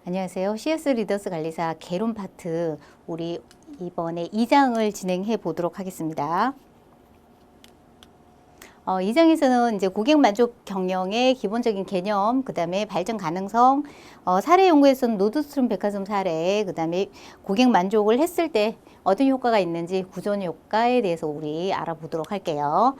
안녕하세요. CS 리더스 관리사 개론 파트 우리 이번에 2장을 진행해 보도록 하겠습니다. 2장에서는 이제 고객 만족 경영의 기본적인 개념, 그 다음에 발전 가능성, 사례 연구에서는 노드스트롬 백화점 사례, 그 다음에 고객 만족을 했을 때 어떤 효과가 있는지 구조 효과에 대해서 우리 알아보도록 할게요.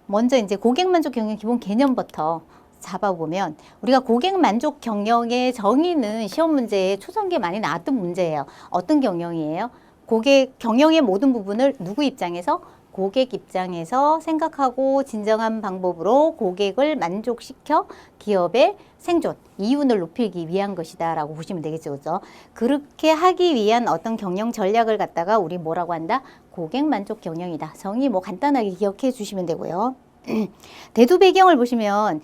먼저 이제 고객 만족 경영 기본 개념부터 잡아보면 우리가 고객 만족 경영의 정의는 시험 문제에 초성기에 많이 나왔던 문제예요. 어떤 경영이에요? 고객 경영의 모든 부분을 누구 입장에서? 고객 입장에서 생각하고 진정한 방법으로 고객을 만족시켜 기업의 생존, 이윤을 높이기 위한 것이다 라고 보시면 되겠죠. 그죠? 그렇게 하기 위한 어떤 경영 전략을 갖다가 우리 뭐라고 한다? 고객 만족 경영이다. 정의 뭐 간단하게 기억해 주시면 되고요. 대두 배경을 보시면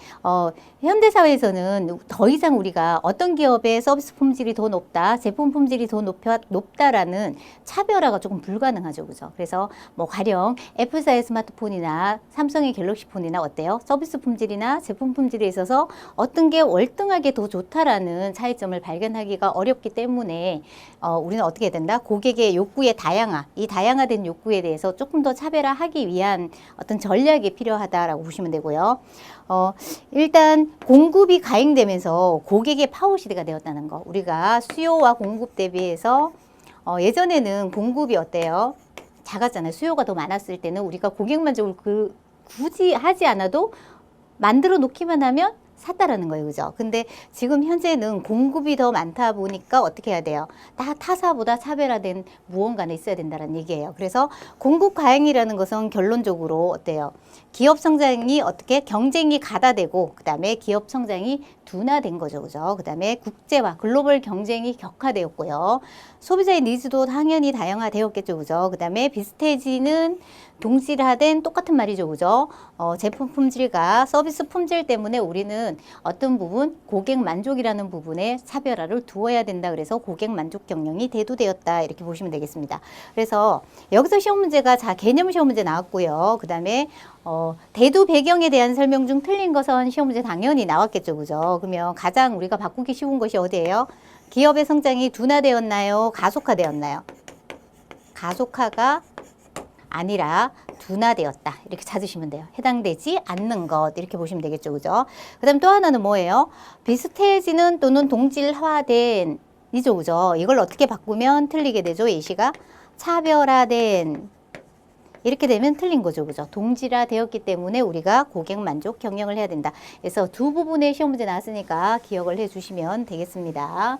현대사회에서는 더 이상 우리가 어떤 기업의 서비스 품질이 더 높다, 제품 품질이 더 높다라는 차별화가 조금 불가능하죠. 그죠? 그래서 뭐 가령 F사의 스마트폰이나 삼성의 갤럭시 폰이나 어때요? 서비스 품질이나 제품 품질에 있어서 어떤 게 월등하게 더 좋다라는 차이점을 발견하기가 어렵기 때문에 우리는 어떻게 해야 된다? 고객의 욕구의 다양화, 이 다양화된 욕구에 대해서 조금 더 차별화하기 위한 어떤 전략이 필요하다라고 보시면 되고요. 일단 공급이 가행되면서 고객의 파워 시대가 되었다는 거. 우리가 수요와 공급 대비해서 예전에는 공급이 어때요? 작았잖아요. 수요가 더 많았을 때는 우리가 고객 만족을 굳이 하지 않아도 만들어 놓기만 하면 샀다라는 거예요. 그죠? 근데 지금 현재는 공급이 더 많다 보니까 어떻게 해야 돼요? 다 타사보다 차별화된 무언가는 있어야 된다는 얘기예요. 그래서 공급 과잉이라는 것은 결론적으로 어때요? 기업 성장이 어떻게 경쟁이 가다되고 그 다음에 기업 성장이 둔화된 거죠. 그죠? 그 다음에 국제화, 글로벌 경쟁이 격화되었고요. 소비자의 니즈도 당연히 다양화되었겠죠. 그죠? 그 다음에 비슷해지는 동질화된 똑같은 말이죠. 그죠? 제품 품질과 서비스 품질 때문에 우리는 어떤 부분, 고객 만족이라는 부분에 차별화를 두어야 된다. 그래서 고객 만족 경영이 대두되었다. 이렇게 보시면 되겠습니다. 그래서 여기서 시험 문제가 개념 시험 문제 나왔고요. 그 다음에 대두 배경에 대한 설명 중 틀린 것은 시험 문제 당연히 나왔겠죠. 그죠? 그러면 가장 우리가 바꾸기 쉬운 것이 어디예요? 기업의 성장이 둔화되었나요? 가속화되었나요? 가속화가 아니라 둔화되었다. 이렇게 찾으시면 돼요. 해당되지 않는 것. 이렇게 보시면 되겠죠. 그죠? 그 다음 또 하나는 뭐예요? 비슷해지는 또는 동질화된 이죠. 그죠? 이걸 어떻게 바꾸면 틀리게 되죠? 예시가 차별화된 이렇게 되면 틀린 거죠. 그죠? 동질화되었기 때문에 우리가 고객 만족 경영을 해야 된다. 그래서 두 부분의 시험 문제 나왔으니까 기억을 해 주시면 되겠습니다.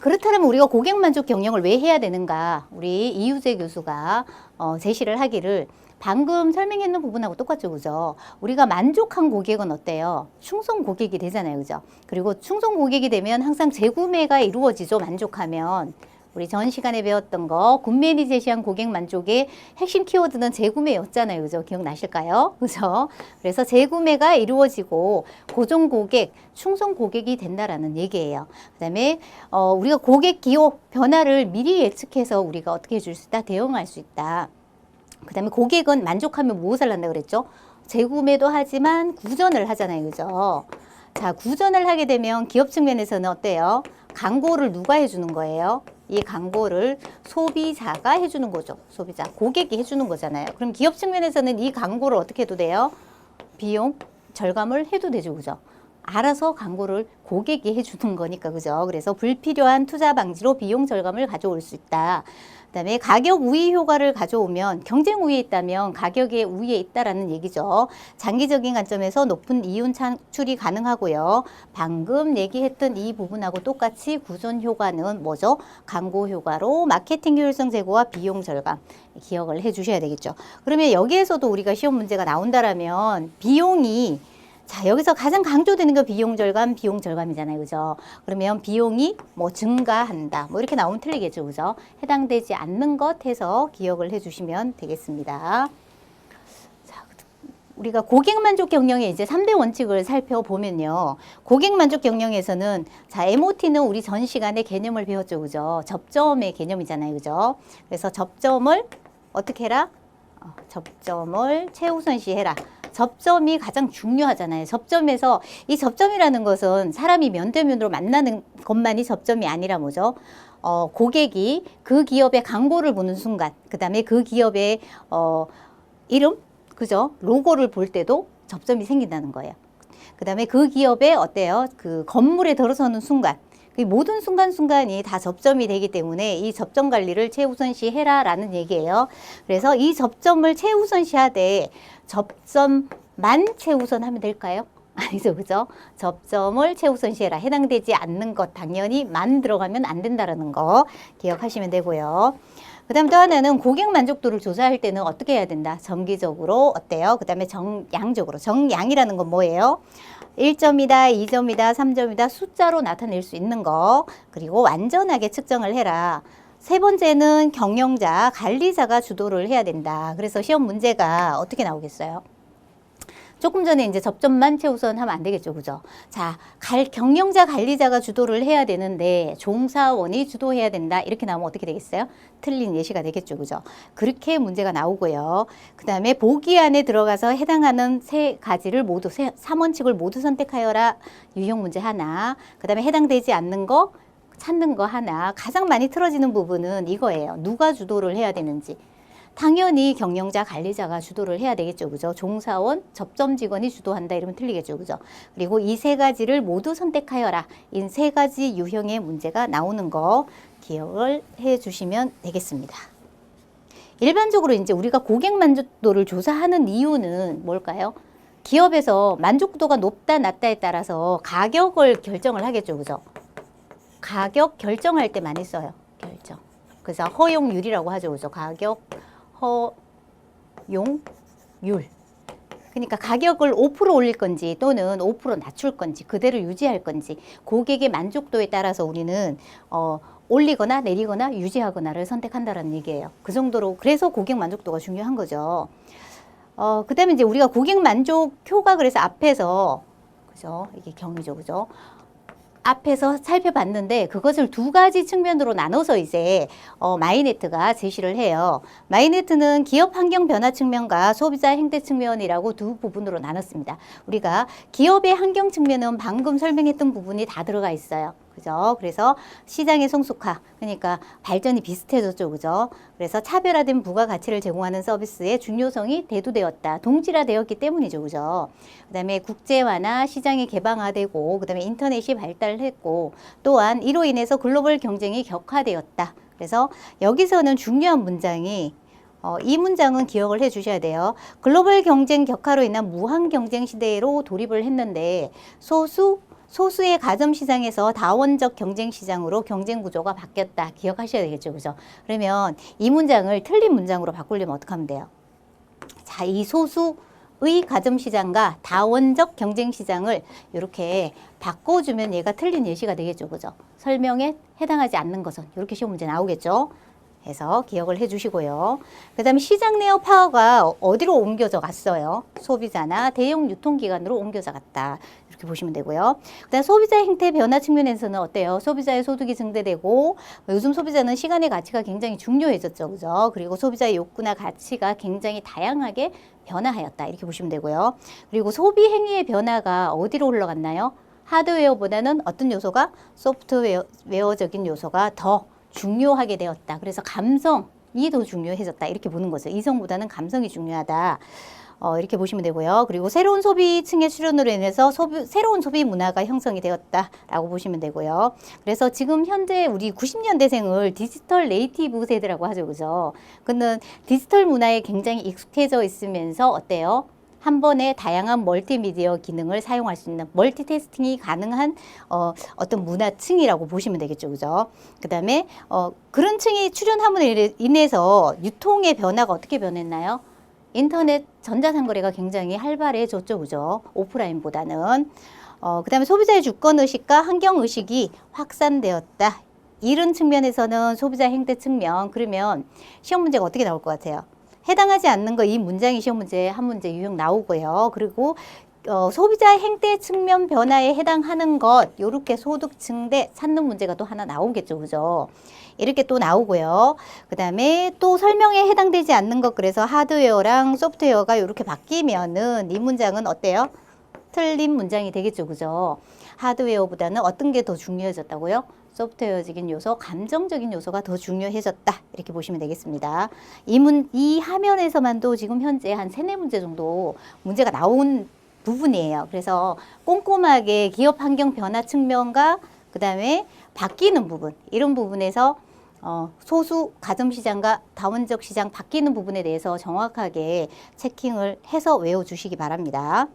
그렇다면 우리가 고객 만족 경영을 왜 해야 되는가? 우리 이유재 교수가 제시를 하기를 방금 설명했는 부분하고 똑같죠. 그죠? 우리가 만족한 고객은 어때요? 충성 고객이 되잖아요. 그죠? 그리고 충성 고객이 되면 항상 재구매가 이루어지죠. 만족하면. 우리 전 시간에 배웠던 거 굿맨이 제시한 고객 만족의 핵심 키워드는 재구매였잖아요. 그죠? 기억나실까요? 그죠? 그래서 재구매가 이루어지고 고정 고객, 충성 고객이 된다라는 얘기예요. 그 다음에 우리가 고객 기호 변화를 미리 예측해서 우리가 어떻게 해줄 수 있다? 대응할 수 있다. 그 다음에 고객은 만족하면 무엇을 한다 그랬죠? 재구매도 하지만 구전을 하잖아요. 그죠? 자, 구전을 하게 되면 기업 측면에서는 어때요? 광고를 누가 해주는 거예요? 이 광고를 소비자가 해주는 거죠. 소비자, 고객이 해주는 거잖아요. 그럼 기업 측면에서는 이 광고를 어떻게 해도 돼요? 비용 절감을 해도 되죠. 그죠? 알아서 광고를 고객이 해주는 거니까. 그죠? 그래서 불필요한 투자 방지로 비용 절감을 가져올 수 있다. 그다음에 가격 우위 효과를 가져오면 경쟁 우위에 있다면 가격의 우위에 있다라는 얘기죠. 장기적인 관점에서 높은 이윤 창출이 가능하고요. 방금 얘기했던 이 부분하고 똑같이 구전 효과는 뭐죠? 광고 효과로 마케팅 효율성 제고와 비용 절감 기억을 해 주셔야 되겠죠. 그러면 여기에서도 우리가 시험 문제가 나온다라면 비용이 자, 여기서 가장 강조되는 게 비용 절감이잖아요. 그죠? 그러면 비용이 뭐 증가한다. 뭐 이렇게 나오면 틀리겠죠. 그죠? 해당되지 않는 것 해서 기억을 해 주시면 되겠습니다. 자, 우리가 고객 만족 경영의 이제 3대 원칙을 살펴보면요. 고객 만족 경영에서는 자, MOT는 우리 전 시간에 개념을 배웠죠. 그죠? 접점의 개념이잖아요. 그죠? 그래서 접점을 어떻게 해라? 접점을 최우선시해라. 접점이 가장 중요하잖아요. 접점에서 이 접점이라는 것은 사람이 면대면으로 만나는 것만이 접점이 아니라 뭐죠? 고객이 그 기업의 광고를 보는 순간, 그 다음에 그 기업의 이름, 그죠? 로고를 볼 때도 접점이 생긴다는 거예요. 그 다음에 그 기업의 어때요? 그 건물에 들어서는 순간, 그 모든 순간순간이 다 접점이 되기 때문에 이 접점 관리를 최우선시 해라라는 얘기예요. 그래서 이 접점을 최우선시 하되 접점만 최우선 하면 될까요? 아니죠, 그죠? 접점을 최우선시 해라. 해당되지 않는 것 당연히 만 들어가면 안 된다라는 거 기억하시면 되고요. 그 다음 또 하나는 고객 만족도를 조사할 때는 어떻게 해야 된다? 정기적으로 어때요? 그 다음에 정량적으로. 정량이라는 건 뭐예요? 1점이다, 2점이다, 3점이다 숫자로 나타낼 수 있는 거. 그리고 완전하게 측정을 해라. 세 번째는 경영자, 관리자가 주도를 해야 된다. 그래서 시험 문제가 어떻게 나오겠어요? 조금 전에 이제 접점만 최우선 하면 안 되겠죠. 그죠? 자, 경영자, 관리자가 주도를 해야 되는데 종사원이 주도해야 된다. 이렇게 나오면 어떻게 되겠어요? 틀린 예시가 되겠죠. 그죠? 그렇게 문제가 나오고요. 그 다음에 보기 안에 들어가서 해당하는 세 가지를 모두, 3원칙을 모두 선택하여라. 유형 문제 하나. 그 다음에 해당되지 않는 거, 찾는 거 하나. 가장 많이 틀어지는 부분은 이거예요. 누가 주도를 해야 되는지. 당연히 경영자, 관리자가 주도를 해야 되겠죠. 그죠? 종사원, 접점 직원이 주도한다 이러면 틀리겠죠. 그죠? 그리고 이 세 가지를 모두 선택하여라. 이 세 가지 유형의 문제가 나오는 거 기억을 해 주시면 되겠습니다. 일반적으로 이제 우리가 고객 만족도를 조사하는 이유는 뭘까요? 기업에서 만족도가 높다, 낮다에 따라서 가격을 결정을 하겠죠. 그죠? 가격 결정할 때 많이 써요. 결정. 그래서 허용률이라고 하죠. 그죠? 가격 허용율. 그러니까 가격을 5% 올릴 건지 또는 5% 낮출 건지 그대로 유지할 건지 고객의 만족도에 따라서 우리는 올리거나 내리거나 유지하거나를 선택한다는 얘기예요. 그 정도로 그래서 고객 만족도가 중요한 거죠. 그 다음에 이제 우리가 고객 만족효가 그래서 앞에서 그죠? 이게 경이죠. 그죠? 앞에서 살펴봤는데 그것을 두 가지 측면으로 나눠서 이제 마이네트가 제시를 해요. 마이네트는 기업 환경 변화 측면과 소비자 행태 측면이라고 두 부분으로 나눴습니다. 우리가 기업의 환경 측면은 방금 설명했던 부분이 다 들어가 있어요. 그죠? 그래서 시장의 성숙화, 그러니까 발전이 비슷해졌죠. 그죠? 그래서 차별화된 부가가치를 제공하는 서비스의 중요성이 대두되었다. 동질화되었기 때문이죠. 그죠? 그 다음에 국제화나 시장이 개방화되고, 그 다음에 인터넷이 발달했고, 또한 이로 인해서 글로벌 경쟁이 격화되었다. 그래서 여기서는 중요한 문장이 이 문장은 기억을 해 주셔야 돼요. 글로벌 경쟁 격화로 인한 무한 경쟁 시대로 돌입을 했는데 소수의 가점 시장에서 다원적 경쟁 시장으로 경쟁 구조가 바뀌었다. 기억하셔야 되겠죠. 그죠? 그러면 이 문장을 틀린 문장으로 바꾸려면 어떻게 하면 돼요? 자, 이 소수의 가점 시장과 다원적 경쟁 시장을 이렇게 바꿔주면 얘가 틀린 예시가 되겠죠. 그죠? 설명에 해당하지 않는 것은 이렇게 시험 문제 나오겠죠. 해서 기억을 해 주시고요. 그 다음에 시장 내의 파워가 어디로 옮겨져 갔어요? 소비자나 대형 유통기관으로 옮겨져 갔다. 이렇게 보시면 되고요. 그다음 소비자 행태 변화 측면에서는 어때요? 소비자의 소득이 증대되고 요즘 소비자는 시간의 가치가 굉장히 중요해졌죠. 그죠? 그리고 소비자의 욕구나 가치가 굉장히 다양하게 변화하였다. 이렇게 보시면 되고요. 그리고 소비 행위의 변화가 어디로 흘러갔나요? 하드웨어보다는 어떤 요소가? 소프트웨어적인 요소가 더 중요하게 되었다. 그래서 감성이 더 중요해졌다. 이렇게 보는 거죠. 이성보다는 감성이 중요하다. 이렇게 보시면 되고요. 그리고 새로운 소비층의 출현으로 인해서 새로운 소비 문화가 형성이 되었다라고 보시면 되고요. 그래서 지금 현재 우리 90년대생을 디지털 네이티브 세대라고 하죠. 그죠? 그는 디지털 문화에 굉장히 익숙해져 있으면서 어때요? 한 번에 다양한 멀티미디어 기능을 사용할 수 있는 멀티태스킹이 가능한 어떤 문화층이라고 보시면 되겠죠. 그죠? 그 다음에 그런 층이 출현함으로 인해서 유통의 변화가 어떻게 변했나요? 인터넷 전자상거래가 굉장히 활발해졌죠. 그죠? 오프라인보다는. 그 다음에 소비자의 주권의식과 환경의식이 확산되었다. 이런 측면에서는 소비자 행태 측면. 그러면 시험 문제가 어떻게 나올 것 같아요? 해당하지 않는 거 이 문장이 시험 문제 한 문제 유형 나오고요. 그리고 소비자 행태 측면 변화에 해당하는 것, 요렇게 소득 증대 찾는 문제가 또 하나 나오겠죠. 그죠? 이렇게 또 나오고요. 그 다음에 또 설명에 해당되지 않는 것, 그래서 하드웨어랑 소프트웨어가 이렇게 바뀌면은 이 문장은 어때요? 틀린 문장이 되겠죠. 그죠? 하드웨어보다는 어떤 게 더 중요해졌다고요? 소프트웨어적인 요소, 감정적인 요소가 더 중요해졌다. 이렇게 보시면 되겠습니다. 이 화면에서만도 지금 현재 한 3-4문제 정도 문제가 나온 부분이에요. 그래서 꼼꼼하게 기업 환경 변화 측면과 그 다음에 바뀌는 부분, 이런 부분에서 소수 가점시장과 다원적 시장 바뀌는 부분에 대해서 정확하게 체킹을 해서 외워주시기 바랍니다.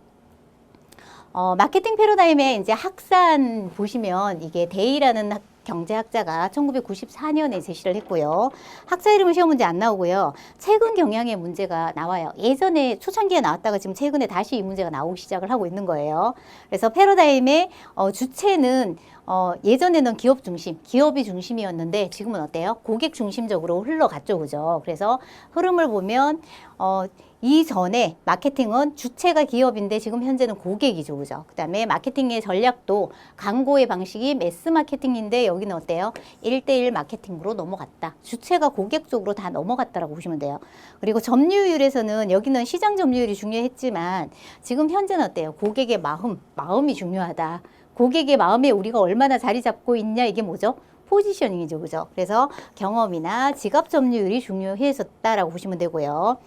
마케팅 패러다임의 이제 학산 보시면 이게 데이라는 경제학자가 1994년에 제시를 했고요. 학자 이름은 시험 문제 안 나오고요. 최근 경향의 문제가 나와요. 예전에 초창기에 나왔다가 지금 최근에 다시 이 문제가 나오기 시작을 하고 있는 거예요. 그래서 패러다임의 주체는 예전에는 기업 중심, 기업이 중심이었는데 지금은 어때요? 고객 중심적으로 흘러갔죠. 그죠? 그래서 흐름을 보면 이전에 마케팅은 주체가 기업인데 지금 현재는 고객이죠. 그죠? 그 다음에 마케팅의 전략도 광고의 방식이 매스 마케팅인데 여기는 어때요? 1대1 마케팅으로 넘어갔다. 주체가 고객 쪽으로 다 넘어갔다라고 보시면 돼요. 그리고 점유율에서는 여기는 시장 점유율이 중요했지만 지금 현재는 어때요? 고객의 마음이 중요하다. 고객의 마음에 우리가 얼마나 자리 잡고 있냐, 이게 뭐죠? 포지셔닝이죠. 그죠? 그래서 경험이나 지갑 점유율이 중요해졌다라고 보시면 되고요.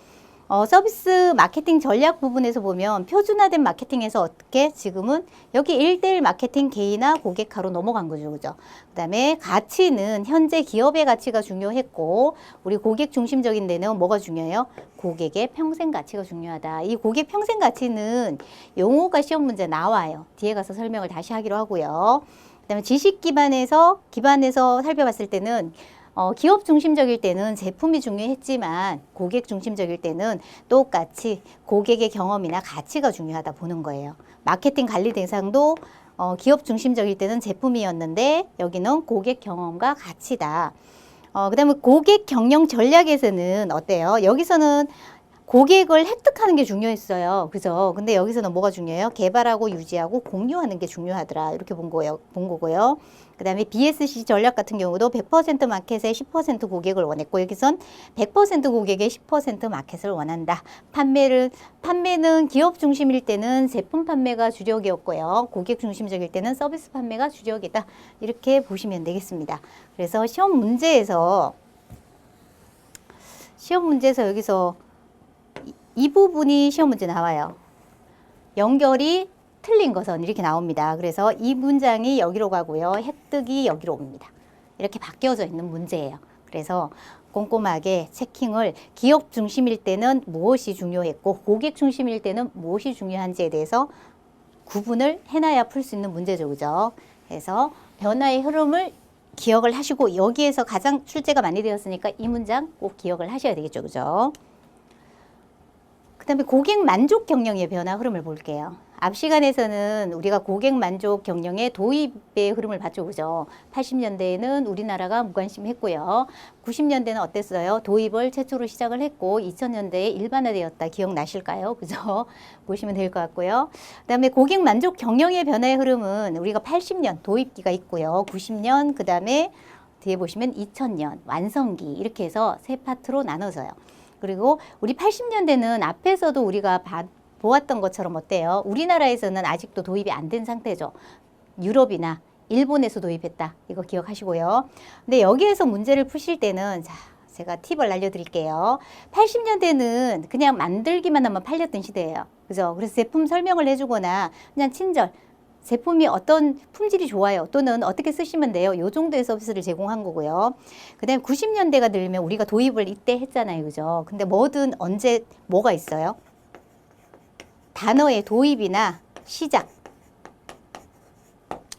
서비스 마케팅 전략 부분에서 보면 표준화된 마케팅에서 어떻게 지금은 여기 1대1 마케팅 개인화 고객화로 넘어간 거죠. 그죠? 그 다음에 가치는 현재 기업의 가치가 중요했고 우리 고객 중심적인 데는 뭐가 중요해요? 고객의 평생 가치가 중요하다. 이 고객 평생 가치는 용어가 시험 문제 나와요. 뒤에 가서 설명을 다시 하기로 하고요. 그 다음에 지식 기반에서 살펴봤을 때는 기업 중심적일 때는 제품이 중요했지만 고객 중심적일 때는 똑같이 고객의 경험이나 가치가 중요하다 보는 거예요. 마케팅 관리 대상도 기업 중심적일 때는 제품이었는데 여기는 고객 경험과 가치다. 그 다음에 고객 경영 전략에서는 어때요? 여기서는 고객을 획득하는 게 중요했어요. 그죠? 근데 여기서는 뭐가 중요해요? 개발하고 유지하고 공유하는 게 중요하더라. 이렇게 본 거고요. 그 다음에 BSC 전략 같은 경우도 100% 마켓에 10% 고객을 원했고 여기선 100% 고객에 10% 마켓을 원한다. 판매는 기업 중심일 때는 제품 판매가 주력이었고요. 고객 중심적일 때는 서비스 판매가 주력이다. 이렇게 보시면 되겠습니다. 그래서 시험 문제에서 여기서 이 부분이 시험 문제 나와요. 연결이 틀린 것은 이렇게 나옵니다. 그래서 이 문장이 여기로 가고요. 획득이 여기로 옵니다. 이렇게 바뀌어져 있는 문제예요. 그래서 꼼꼼하게 체킹을 기업 중심일 때는 무엇이 중요했고 고객 중심일 때는 무엇이 중요한지에 대해서 구분을 해놔야 풀 수 있는 문제죠. 그죠? 그래서 변화의 흐름을 기억을 하시고 여기에서 가장 출제가 많이 되었으니까 이 문장 꼭 기억을 하셔야 되겠죠. 그죠? 그 다음에 고객 만족 경영의 변화 흐름을 볼게요. 앞 시간에서는 우리가 고객 만족 경영의 도입의 흐름을 봤죠. 그죠? 80년대에는 우리나라가 무관심했고요. 90년대는 어땠어요? 도입을 최초로 시작을 했고 2000년대에 일반화되었다. 기억나실까요? 그죠? 보시면 될 것 같고요. 그 다음에 고객 만족 경영의 변화의 흐름은 우리가 80년 도입기가 있고요. 90년, 그 다음에 뒤에 보시면 2000년 완성기, 이렇게 해서 세 파트로 나눠져요. 그리고 우리 80년대는 앞에서도 우리가 보았던 것처럼 어때요? 우리나라에서는 아직도 도입이 안 된 상태죠. 유럽이나 일본에서 도입했다. 이거 기억하시고요. 근데 여기에서 문제를 푸실 때는 제가 팁을 알려드릴게요. 80년대는 그냥 만들기만 하면 팔렸던 시대예요. 그죠? 그래서 제품 설명을 해주거나 그냥 친절, 제품이 어떤 품질이 좋아요 또는 어떻게 쓰시면 돼요. 요 정도의 서비스를 제공한 거고요. 그 다음에 90년대가 들면 우리가 도입을 이때 했잖아요. 그죠? 근데 뭐든 언제 뭐가 있어요? 단어의 도입이나 시작,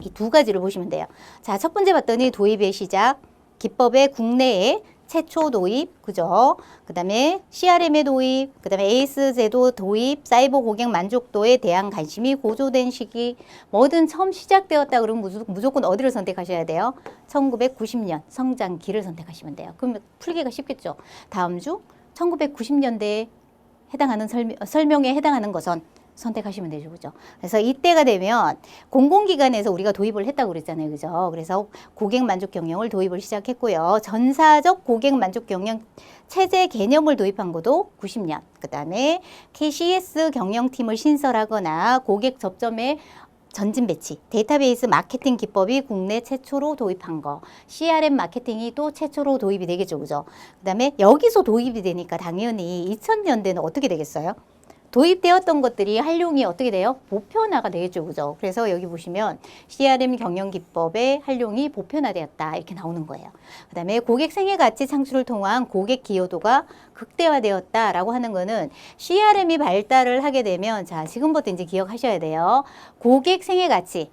이 두 가지를 보시면 돼요. 자, 첫 번째 봤더니 도입의 시작, 기법의 국내에 최초 도입, 그죠? 그 다음에 CRM의 도입, 그 다음에 에이스 제도 도입, 사이버 고객 만족도에 대한 관심이 고조된 시기, 뭐든 처음 시작되었다 그러면 무조건 어디를 선택하셔야 돼요? 1990년 성장기를 선택하시면 돼요. 그러면 풀기가 쉽겠죠? 다음 주 1990년대에 해당하는 설명에 해당하는 것은 선택하시면 되죠. 그죠? 그래서 이때가 되면 공공기관에서 우리가 도입을 했다고 그랬잖아요. 그죠? 그래서 고객 만족 경영을 도입을 시작했고요. 전사적 고객 만족 경영 체제 개념을 도입한 것도 90년. 그 다음에 KCS 경영팀을 신설하거나 고객 접점에 전진 배치, 데이터베이스 마케팅 기법이 국내 최초로 도입한 거, CRM 마케팅이 또 최초로 도입이 되겠죠. 그죠? 그 다음에 여기서 도입이 되니까 당연히 2000년대는 어떻게 되겠어요? 도입되었던 것들이 활용이 어떻게 돼요? 보편화가 되겠죠. 그죠? 그래서 여기 보시면 CRM 경영 기법의 활용이 보편화되었다. 이렇게 나오는 거예요. 그 다음에 고객 생애 가치 창출을 통한 고객 기여도가 극대화되었다라고 하는 거는 CRM이 발달을 하게 되면 자, 지금부터 이제 기억하셔야 돼요. 고객 생애 가치.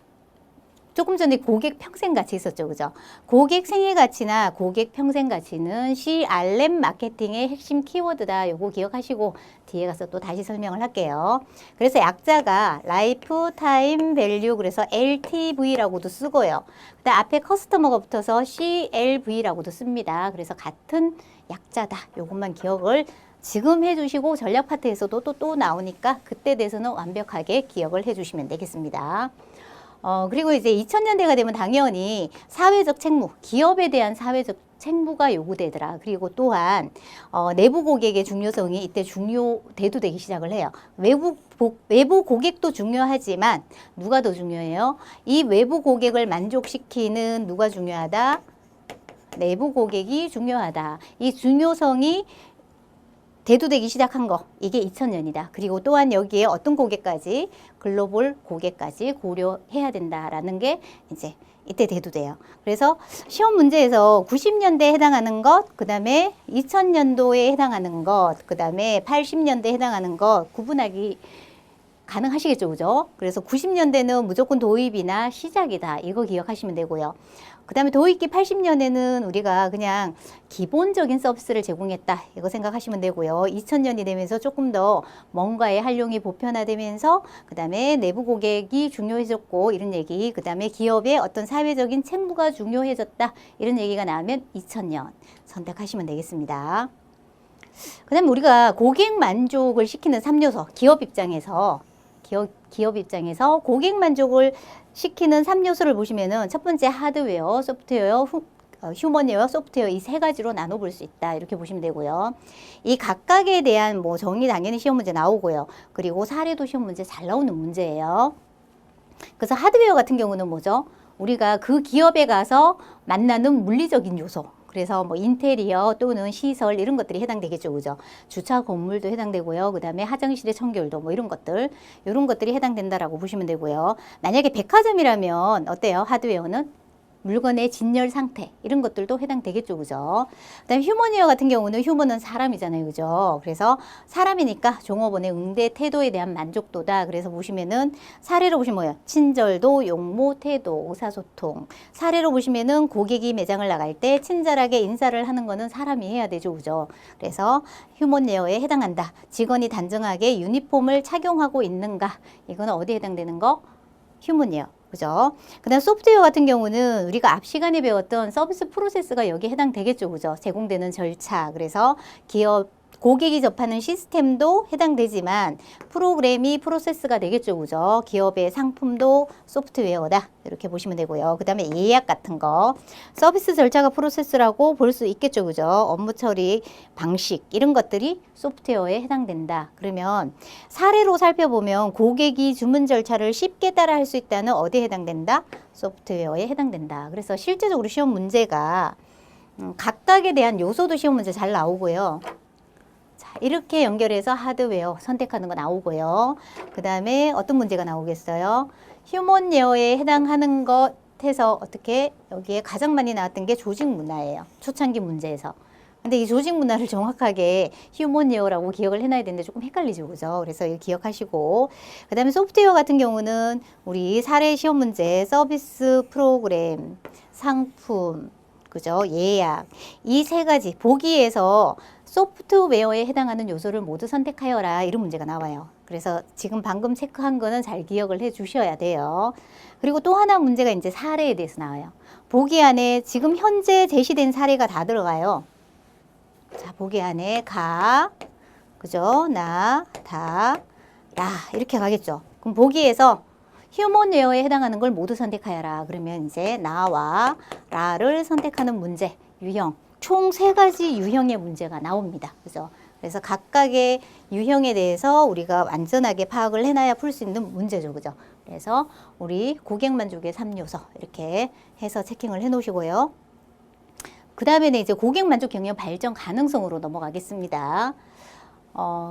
조금 전에 고객 평생 가치 있었죠. 그죠? 고객 생애 가치나 고객 평생 가치는 CRM 마케팅의 핵심 키워드다. 요거 기억하시고 뒤에 가서 또 다시 설명을 할게요. 그래서 약자가 라이프 타임 밸류 그래서 LTV라고도 쓰고요. 그다음 앞에 커스터머가 붙어서 CLV라고도 씁니다. 그래서 같은 약자다. 요것만 기억을 지금 해주시고 전략 파트에서도 또 나오니까 그때 대해서는 완벽하게 기억을 해주시면 되겠습니다. 그리고 이제 2000년대가 되면 당연히 사회적 책무, 기업에 대한 사회적 책무가 요구되더라. 그리고 또한 내부 고객의 중요성이 이때 대두되기 시작을 해요. 외부 고객도 중요하지만 누가 더 중요해요? 이 외부 고객을 만족시키는 누가 중요하다? 내부 고객이 중요하다. 이 중요성이 대두되기 시작한 거 이게 2000년이다. 그리고 또한 여기에 어떤 고객까지 글로벌 고객까지 고려해야 된다라는 게 이제 이때 대두돼요. 그래서 시험 문제에서 90년대에 해당하는 것, 그 다음에 2000년도에 해당하는 것, 그 다음에 80년대에 해당하는 것 구분하기 가능하시겠죠, 그죠? 그래서 90년대는 무조건 도입이나 시작이다. 이거 기억하시면 되고요. 그 다음에 도입기 80년에는 우리가 그냥 기본적인 서비스를 제공했다. 이거 생각하시면 되고요. 2000년이 되면서 조금 더 뭔가의 활용이 보편화되면서 그 다음에 내부 고객이 중요해졌고 이런 얘기, 그 다음에 기업의 어떤 사회적인 책무가 중요해졌다. 이런 얘기가 나오면 2000년 선택하시면 되겠습니다. 그 다음에 우리가 고객 만족을 시키는 3요소, 기업 입장에서 고객 만족을 시키는 3요소를 보시면은 첫 번째 하드웨어, 소프트웨어, 휴먼웨어, 소프트웨어 이 세 가지로 나눠볼 수 있다. 이렇게 보시면 되고요. 이 각각에 대한 뭐 정의 당연히 시험 문제 나오고요. 그리고 사례도 시험 문제 잘 나오는 문제예요. 그래서 하드웨어 같은 경우는 뭐죠? 우리가 그 기업에 가서 만나는 물리적인 요소. 그래서 뭐 인테리어 또는 시설 이런 것들이 해당되겠죠. 그죠? 주차 건물도 해당되고요. 그 다음에 화장실의 청결도 뭐 이런 것들이 해당된다라고 보시면 되고요. 만약에 백화점이라면 어때요? 하드웨어는? 물건의 진열 상태 이런 것들도 해당되겠죠. 그죠? 그다음에 휴먼웨어 같은 경우는 휴먼은 사람이잖아요. 그죠? 그래서 사람이니까 종업원의 응대 태도에 대한 만족도다. 그래서 보시면은 사례로 보시면 뭐예요? 친절도, 용모, 태도, 의사소통. 사례로 보시면은 고객이 매장을 나갈 때 친절하게 인사를 하는 거는 사람이 해야 되죠. 그죠? 그래서 휴먼웨어에 해당한다. 직원이 단정하게 유니폼을 착용하고 있는가? 이거는 어디에 해당되는 거? 휴먼웨어. 그죠? 그 다음 소프트웨어 같은 경우는 우리가 앞 시간에 배웠던 서비스 프로세스가 여기에 해당되겠죠. 그죠? 제공되는 절차. 그래서 고객이 접하는 시스템도 해당되지만 프로그램이 프로세스가 되겠죠. 그죠? 기업의 상품도 소프트웨어다. 이렇게 보시면 되고요. 그 다음에 예약 같은 거. 서비스 절차가 프로세스라고 볼 수 있겠죠. 그죠? 업무 처리 방식 이런 것들이 소프트웨어에 해당된다. 그러면 사례로 살펴보면 고객이 주문 절차를 쉽게 따라할 수 있다는 어디에 해당된다? 소프트웨어에 해당된다. 그래서 실제적으로 시험 문제가 각각에 대한 요소도 시험 문제 잘 나오고요. 이렇게 연결해서 하드웨어 선택하는 거 나오고요. 그 다음에 어떤 문제가 나오겠어요? 휴먼웨어에 해당하는 것에서 어떻게 여기에 가장 많이 나왔던 게 조직 문화예요. 초창기 문제에서. 근데 이 조직 문화를 정확하게 휴먼웨어라고 기억을 해놔야 되는데 조금 헷갈리죠. 그죠? 그래서 이거 기억하시고. 그 다음에 소프트웨어 같은 경우는 우리 사례 시험 문제, 서비스 프로그램, 상품, 그죠? 예약. 이 세 가지 보기에서 소프트웨어에 해당하는 요소를 모두 선택하여라. 이런 문제가 나와요. 그래서 지금 방금 체크한 거는 잘 기억을 해 주셔야 돼요. 그리고 또 하나 문제가 이제 사례에 대해서 나와요. 보기 안에 지금 현재 제시된 사례가 다 들어가요. 자, 보기 안에 그죠? 다 이렇게 가겠죠. 그럼 보기에서 휴먼웨어에 해당하는 걸 모두 선택하여라. 그러면 이제 나와 라를 선택하는 문제, 유형. 총 3가지 유형의 문제가 나옵니다. 그죠? 그래서 각각의 유형에 대해서 우리가 완전하게 파악을 해놔야 풀 수 있는 문제죠. 그죠? 그래서 우리 고객 만족의 3요소 이렇게 해서 체킹을 해 놓으시고요. 그 다음에는 이제 고객 만족 경영 발전 가능성으로 넘어가겠습니다.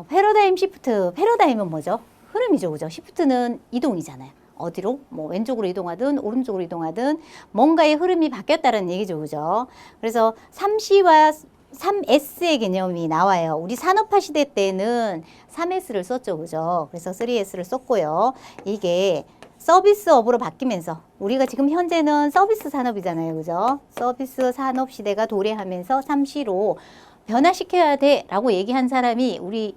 패러다임 시프트. 패러다임은 뭐죠? 흐름이죠. 그죠? 시프트는 이동이잖아요. 어디로? 뭐 왼쪽으로 이동하든 오른쪽으로 이동하든 뭔가의 흐름이 바뀌었다는 얘기죠. 그죠? 그래서 3C와 3S의 개념이 나와요. 우리 산업화 시대 때는 3S를 썼죠. 그죠? 그래서 3S를 썼고요. 이게 서비스업으로 바뀌면서 우리가 지금 현재는 서비스 산업이잖아요. 그죠? 서비스 산업 시대가 도래하면서 3C로 변화시켜야 돼 라고 얘기한 사람이 우리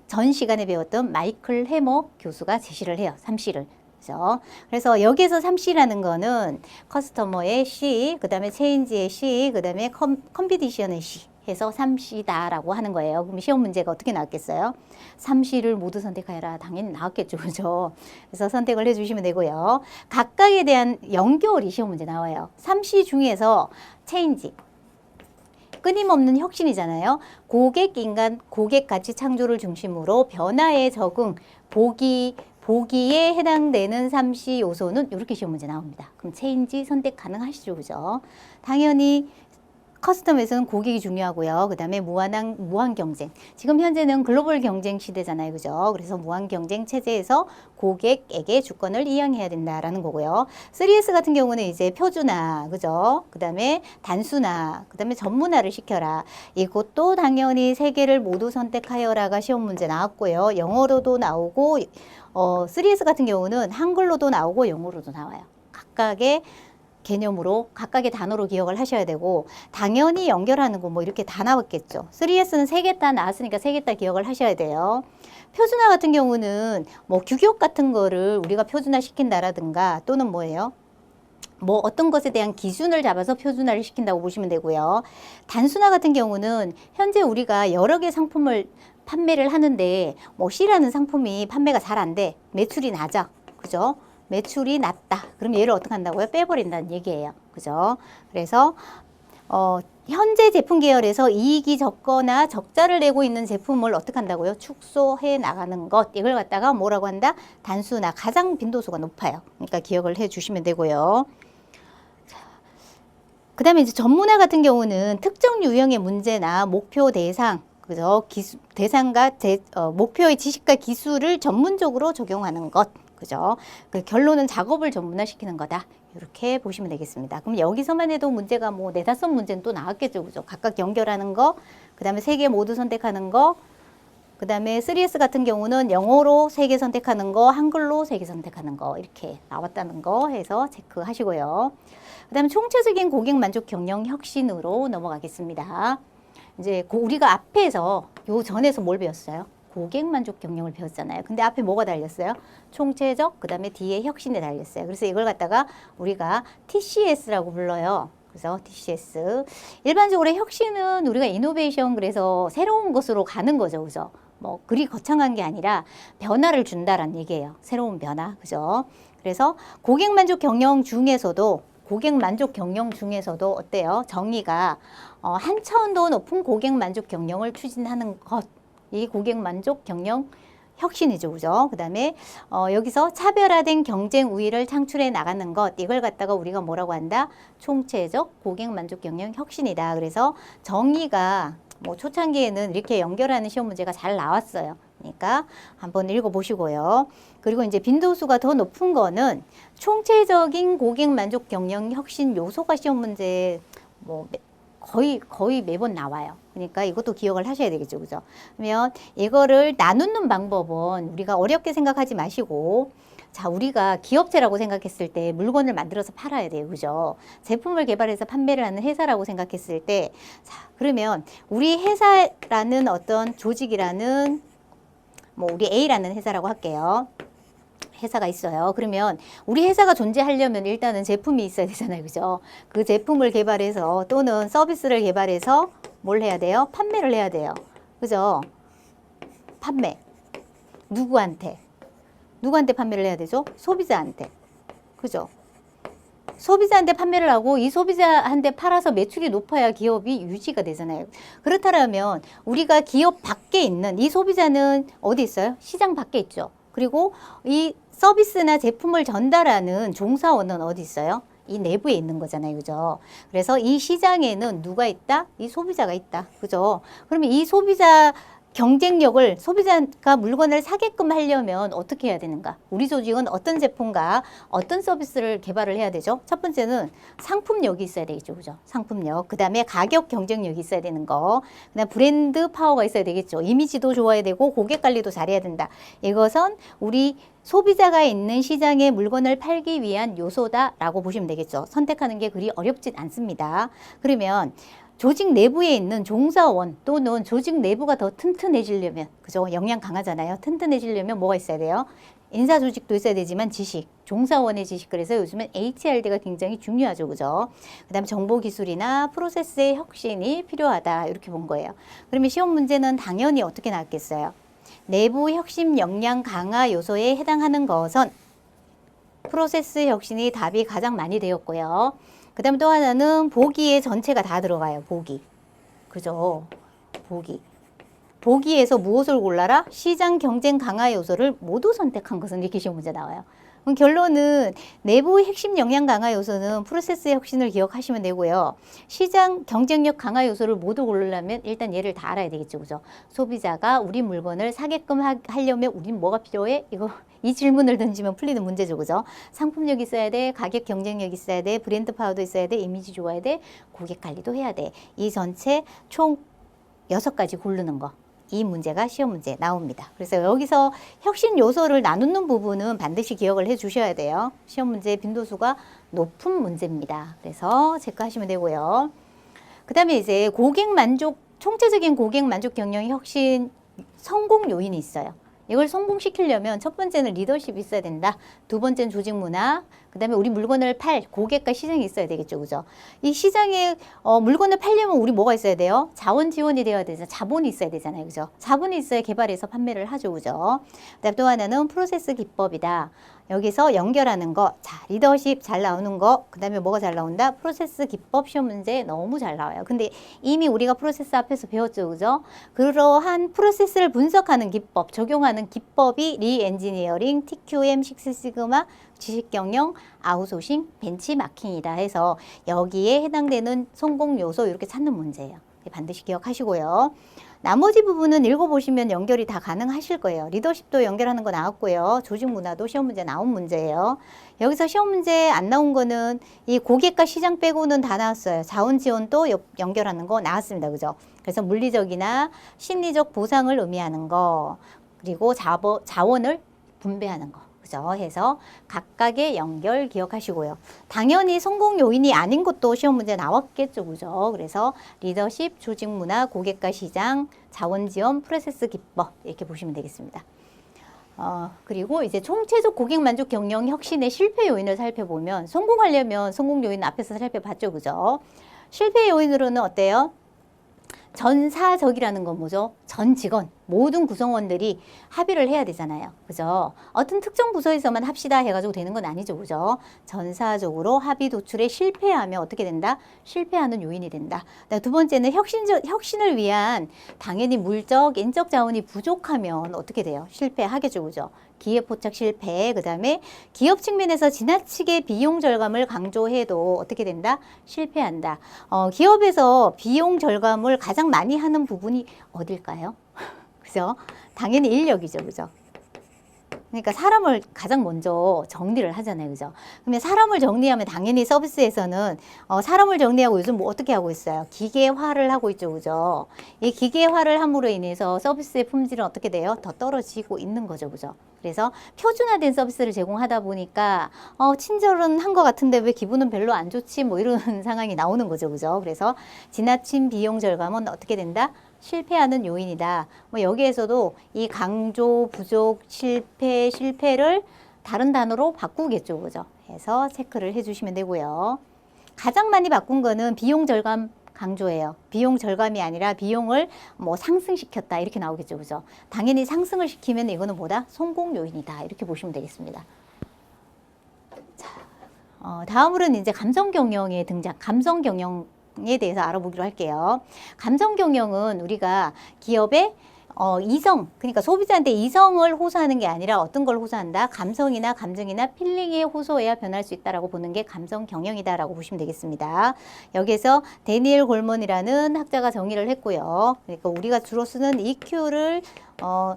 전 시간에 배웠던 마이클 해머 교수가 제시를 해요. 3C를. 그죠? 그래서 여기에서 3C라는 거는 커스터머의 C, 그 다음에 체인지의 C, 그 다음에 컴피티션의 C 해서 3C다라고 하는 거예요. 그럼 시험 문제가 어떻게 나왔겠어요? 3C를 모두 선택하여라. 당연히 나왔겠죠. 그죠? 그래서 선택을 해주시면 되고요. 각각에 대한 연결이 시험 문제 나와요. 3C 중에서 체인지. 끊임없는 혁신이잖아요. 고객 인간, 고객 가치 창조를 중심으로 변화에 적응, 보기에 해당되는 3C 요소는 이렇게 시험 문제 나옵니다. 그럼 체인지 선택 가능하시죠? 그죠? 당연히 커스텀에서는 고객이 중요하고요. 그 다음에 무한 경쟁. 지금 현재는 글로벌 경쟁 시대잖아요. 그죠? 그래서 무한 경쟁 체제에서 고객에게 주권을 이양해야 된다라는 거고요. 3S 같은 경우는 이제 표준화, 그죠? 그 다음에 단순화, 그 다음에 전문화를 시켜라. 이것도 당연히 3개를 모두 선택하여라가 시험 문제 나왔고요. 영어로도 나오고, 3S 같은 경우는 한글로도 나오고 영어로도 나와요. 각각의 개념으로 각각의 단어로 기억을 하셔야 되고 당연히 연결하는 거 뭐 이렇게 다 나왔겠죠. 3S는 3개 다 나왔으니까 3개 다 기억을 하셔야 돼요. 표준화 같은 경우는 뭐 규격 같은 거를 우리가 표준화 시킨다라든가 또는 뭐예요? 뭐 어떤 것에 대한 기준을 잡아서 표준화를 시킨다고 보시면 되고요. 단순화 같은 경우는 현재 우리가 여러 개 상품을 판매를 하는데 뭐 C라는 상품이 판매가 잘 안 돼. 매출이 낮아. 그죠? 매출이 낮다. 그럼 얘를 어떻게 한다고요? 빼버린다는 얘기예요. 그죠? 그래서 현재 제품 계열에서 이익이 적거나 적자를 내고 있는 제품을 어떻게 한다고요? 축소해 나가는 것. 이걸 갖다가 뭐라고 한다? 단순화. 가장 빈도수가 높아요. 그러니까 기억을 해 주시면 되고요. 그 다음에 이제 전문화 같은 경우는 특정 유형의 문제나 목표 대상, 그죠? 대상과 목표의 지식과 기술을 전문적으로 적용하는 것. 그죠? 그 결론은 작업을 전문화시키는 거다. 이렇게 보시면 되겠습니다. 그럼 여기서만 해도 문제가 뭐 4-5 문제는 또 나왔겠죠. 그죠? 각각 연결하는 거, 그 다음에 3개 모두 선택하는 거, 그 다음에 3S 같은 경우는 영어로 3개 선택하는 거, 한글로 3개 선택하는 거, 이렇게 나왔다는 거 해서 체크하시고요. 그 다음에 총체적인 고객 만족 경영 혁신으로 넘어가겠습니다. 이제 우리가 앞에서 요 전에서 뭘 배웠어요? 고객 만족 경영을 배웠잖아요. 근데 앞에 뭐가 달렸어요? 총체적, 그 다음에 뒤에 혁신에 달렸어요. 그래서 이걸 갖다가 우리가 TCS라고 불러요. 그래서 TCS. 일반적으로 혁신은 우리가 이노베이션, 그래서 새로운 것으로 가는 거죠. 그죠? 뭐 그리 거창한 게 아니라 변화를 준다라는 얘기예요. 새로운 변화. 그죠? 그래서 고객 만족 경영 중에서도 어때요? 정의가 한 차원 더 높은 고객 만족 경영을 추진하는 것. 이 고객 만족 경영 혁신이죠. 그죠? 그 다음에 여기서 차별화된 경쟁 우위를 창출해 나가는 것. 이걸 갖다가 우리가 뭐라고 한다? 총체적 고객 만족 경영 혁신이다. 그래서 정의가 뭐 초창기에는 이렇게 연결하는 시험 문제가 잘 나왔어요. 그러니까 한번 읽어보시고요. 그리고 이제 빈도수가 더 높은 거는 총체적인 고객 만족 경영 혁신 요소가 시험 문제 뭐 거의 매번 나와요. 그러니까 이것도 기억을 하셔야 되겠죠. 그죠? 그러면 이거를 나누는 방법은 우리가 어렵게 생각하지 마시고, 자, 우리가 기업체라고 생각했을 때 물건을 만들어서 팔아야 돼요. 그죠? 제품을 개발해서 판매를 하는 회사라고 생각했을 때, 자, 그러면 우리 회사라는 어떤 조직이라는, 뭐 우리 A라는 회사라고 할게요. 회사가 있어요. 그러면 우리 회사가 존재하려면 일단은 제품이 있어야 되잖아요. 그죠? 그 제품을 개발해서 또는 서비스를 개발해서 뭘 해야 돼요? 판매를 해야 돼요. 그죠? 판매. 누구한테 판매를 해야 되죠? 소비자한테. 그죠? 소비자한테 판매를 하고 이 소비자한테 팔아서 매출이 높아야 기업이 유지가 되잖아요. 그렇다면 우리가 기업 밖에 있는 이 소비자는 어디 있어요? 시장 밖에 있죠. 그리고 이 서비스나 제품을 전달하는 종사원은 어디 있어요? 이 내부에 있는 거잖아요. 그죠? 그래서 이 시장에는 누가 있다? 이 소비자가 있다. 그죠? 그러면 이 소비자 경쟁력을 소비자가 물건을 사게끔 하려면 어떻게 해야 되는가? 우리 조직은 어떤 제품과 어떤 서비스를 개발을 해야 되죠? 첫 번째는 상품력이 있어야 되겠죠. 그죠? 상품력. 그 다음에 가격 경쟁력이 있어야 되는 거. 그 다음에 브랜드 파워가 있어야 되겠죠. 이미지도 좋아야 되고 고객 관리도 잘해야 된다. 이것은 우리 소비자가 있는 시장에 물건을 팔기 위한 요소다라고 보시면 되겠죠. 선택하는 게 그리 어렵진 않습니다. 그러면 조직 내부에 있는 종사원 또는 조직 내부가 더 튼튼해지려면, 그죠? 역량 강하잖아요. 튼튼해지려면 뭐가 있어야 돼요? 인사 조직도 있어야 되지만 지식, 종사원의 지식. 그래서 요즘은 HRD가 굉장히 중요하죠. 그죠? 그 다음에 정보기술이나 프로세스의 혁신이 필요하다. 이렇게 본 거예요. 그러면 시험 문제는 당연히 어떻게 나왔겠어요? 내부 혁신 역량 강화 요소에 해당하는 것은 프로세스 혁신이 답이 가장 많이 되었고요. 그 다음에 또 하나는 보기에 전체가 다 들어가요. 보기. 그죠? 보기. 보기에서 무엇을 골라라? 시장 경쟁 강화 요소를 모두 선택한 것은 이렇게 시험 문제 나와요. 그럼 결론은 내부 핵심 역량 강화 요소는 프로세스 혁신을 기억하시면 되고요. 시장 경쟁력 강화 요소를 모두 고르려면 일단 얘를 다 알아야 되겠죠. 그죠? 소비자가 우리 물건을 사게끔 하려면 우린 뭐가 필요해? 이 질문을 던지면 풀리는 문제죠. 그죠? 상품력 있어야 돼. 가격 경쟁력 있어야 돼. 브랜드 파워도 있어야 돼. 이미지 좋아야 돼. 고객 관리도 해야 돼. 이 전체 총 6가지 고르는 거. 이 문제가 시험 문제 나옵니다. 그래서 여기서 혁신 요소를 나누는 부분은 반드시 기억을 해 주셔야 돼요. 시험 문제 빈도수가 높은 문제입니다. 그래서 체크하시면 되고요. 그 다음에 이제 고객 만족, 총체적인 고객 만족 경영 혁신 성공 요인이 있어요. 이걸 성공시키려면 첫 번째는 리더십이 있어야 된다. 두 번째는 조직 문화. 그 다음에 우리 물건을 팔 고객과 시장이 있어야 되겠죠. 그죠? 이 시장에 물건을 팔려면 우리 뭐가 있어야 돼요? 자원 지원이 되어야 되죠. 자본이 있어야 되잖아요. 그죠? 자본이 있어야 개발해서 판매를 하죠. 그죠? 그 다음에 또 하나는 프로세스 기법이다. 여기서 연결하는 거, 자, 리더십 잘 나오는 거, 그 다음에 뭐가 잘 나온다? 프로세스 기법 시험 문제 너무 잘 나와요. 근데 이미 우리가 프로세스 앞에서 배웠죠. 그죠? 그러한 프로세스를 분석하는 기법, 적용하는 기법이 리엔지니어링, TQM, 식스시그마, 지식경영, 아웃소싱, 벤치마킹이다 해서 여기에 해당되는 성공 요소 이렇게 찾는 문제예요. 반드시 기억하시고요. 나머지 부분은 읽어보시면 연결이 다 가능하실 거예요. 리더십도 연결하는 거 나왔고요. 조직 문화도 시험 문제 나온 문제예요. 여기서 시험 문제 안 나온 거는 이 고객과 시장 빼고는 다 나왔어요. 자원 지원도 연결하는 거 나왔습니다. 그죠? 그래서 물리적이나 심리적 보상을 의미하는 거, 그리고 자원을 분배하는 거. 그죠? 해서 각각의 연결 기억하시고요. 당연히 성공 요인이 아닌 것도 시험 문제 나왔겠죠. 그죠? 그래서 리더십, 조직 문화, 고객과 시장, 자원 지원, 프로세스 기법 이렇게 보시면 되겠습니다. 그리고 이제 총체적 고객 만족 경영 혁신의 실패 요인을 살펴보면 성공하려면 성공 요인 앞에서 살펴봤죠. 그죠? 실패 요인으로는 어때요? 전사적이라는 건 뭐죠? 전 직원, 모든 구성원들이 합의를 해야 되잖아요. 그죠? 어떤 특정 부서에서만 합시다 해가지고 되는 건 아니죠. 그죠? 전사적으로 합의 도출에 실패하면 어떻게 된다? 실패하는 요인이 된다. 두 번째는 혁신을 위한 당연히 물적, 인적 자원이 부족하면 어떻게 돼요? 실패하겠죠. 그죠? 기획 포착 실패, 그 다음에 기업 측면에서 지나치게 비용 절감을 강조해도 어떻게 된다? 실패한다. 기업에서 비용 절감을 가장 많이 하는 부분이 어딜까요? 그죠? 당연히 인력이죠. 그죠? 그러니까 사람을 가장 먼저 정리를 하잖아요. 그죠? 그러면 사람을 정리하면 당연히 서비스에서는 사람을 정리하고 요즘 뭐 어떻게 하고 있어요? 기계화를 하고 있죠. 그죠? 이 기계화를 함으로 인해서 서비스의 품질은 어떻게 돼요? 더 떨어지고 있는 거죠. 그죠? 그래서 표준화된 서비스를 제공하다 보니까 친절은 한 것 같은데 왜 기분은 별로 안 좋지? 뭐 이런 상황이 나오는 거죠. 그죠? 그래서 지나친 비용 절감은 어떻게 된다? 실패하는 요인이다. 뭐 여기에서도 이 강조, 부족, 실패를 다른 단어로 바꾸겠죠. 그죠? 해서 체크를 해주시면 되고요. 가장 많이 바꾼 거는 비용 절감 강조해요. 비용 절감이 아니라 비용을 뭐 상승시켰다 이렇게 나오겠죠, 그죠? 당연히 상승을 시키면 이거는 뭐다? 성공 요인이다 이렇게 보시면 되겠습니다. 자, 다음으로는 이제 감성 경영의 등장, 감성 경영에 대해서 알아보기로 할게요. 감성 경영은 우리가 기업의 이성, 그러니까 소비자한테 이성을 호소하는 게 아니라 어떤 걸 호소한다? 감성이나 감정이나 필링에 호소해야 변할 수 있다라고 보는 게 감성 경영이다라고 보시면 되겠습니다. 여기에서 데니엘 골먼이라는 학자가 정의를 했고요. 그러니까 우리가 주로 쓰는 EQ를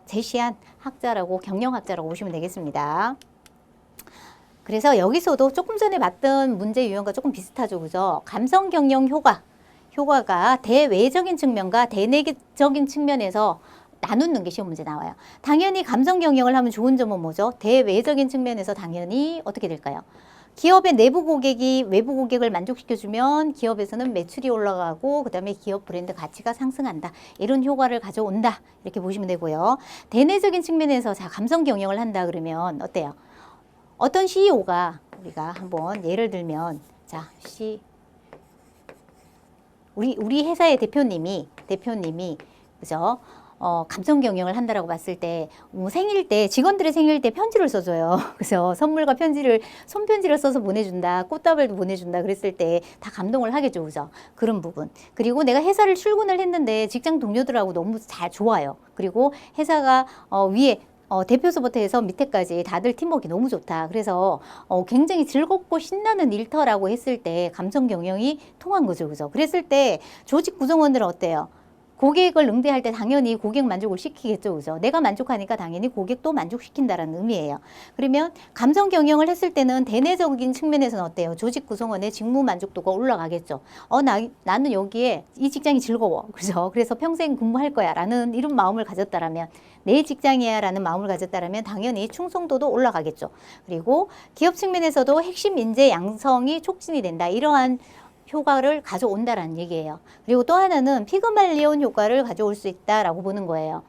제시한 학자라고, 경영학자라고 보시면 되겠습니다. 그래서 여기서도 조금 전에 봤던 문제 유형과 조금 비슷하죠, 그죠? 감성 경영 효과가 대외적인 측면과 대내적인 측면에서 나누는 게 시험 문제 나와요. 당연히 감성 경영을 하면 좋은 점은 뭐죠? 대외적인 측면에서 당연히 어떻게 될까요? 기업의 내부 고객이 외부 고객을 만족시켜주면 기업에서는 매출이 올라가고 그다음에 기업 브랜드 가치가 상승한다. 이런 효과를 가져온다. 이렇게 보시면 되고요. 대내적인 측면에서 자, 감성 경영을 한다 그러면 어때요? 어떤 CEO가 우리가 한번 예를 들면 자, 우리 회사의 대표님이 그죠? 감성 경영을 한다라고 봤을 때, 생일 때, 직원들의 생일 때 편지를 써줘요. 그래서 선물과 손편지를 써서 보내준다, 꽃다발도 보내준다, 그랬을 때 다 감동을 하겠죠. 그죠? 그런 부분. 그리고 내가 회사를 출근을 했는데 직장 동료들하고 너무 잘 좋아요. 그리고 회사가, 위에, 대표서부터 해서 밑에까지 다들 팀워크가 너무 좋다. 그래서 굉장히 즐겁고 신나는 일터라고 했을 때 감성 경영이 통한 거죠. 그죠? 그랬을 때 조직 구성원들은 어때요? 고객을 응대할 때 당연히 고객 만족을 시키겠죠. 그죠? 내가 만족하니까 당연히 고객도 만족시킨다라는 의미예요. 그러면 감성 경영을 했을 때는 대내적인 측면에서는 어때요? 조직 구성원의 직무 만족도가 올라가겠죠. 나는 여기에 이 직장이 즐거워. 그죠? 그래서 평생 근무할 거야. 라는 이런 마음을 가졌다라면, 내 직장이야. 라는 마음을 가졌다라면 당연히 충성도도 올라가겠죠. 그리고 기업 측면에서도 핵심 인재 양성이 촉진이 된다. 이러한 효과를 가져온다라는 얘기예요. 그리고 또 하나는 피그말리온 효과를 가져올 수 있다라고 보는 거예요.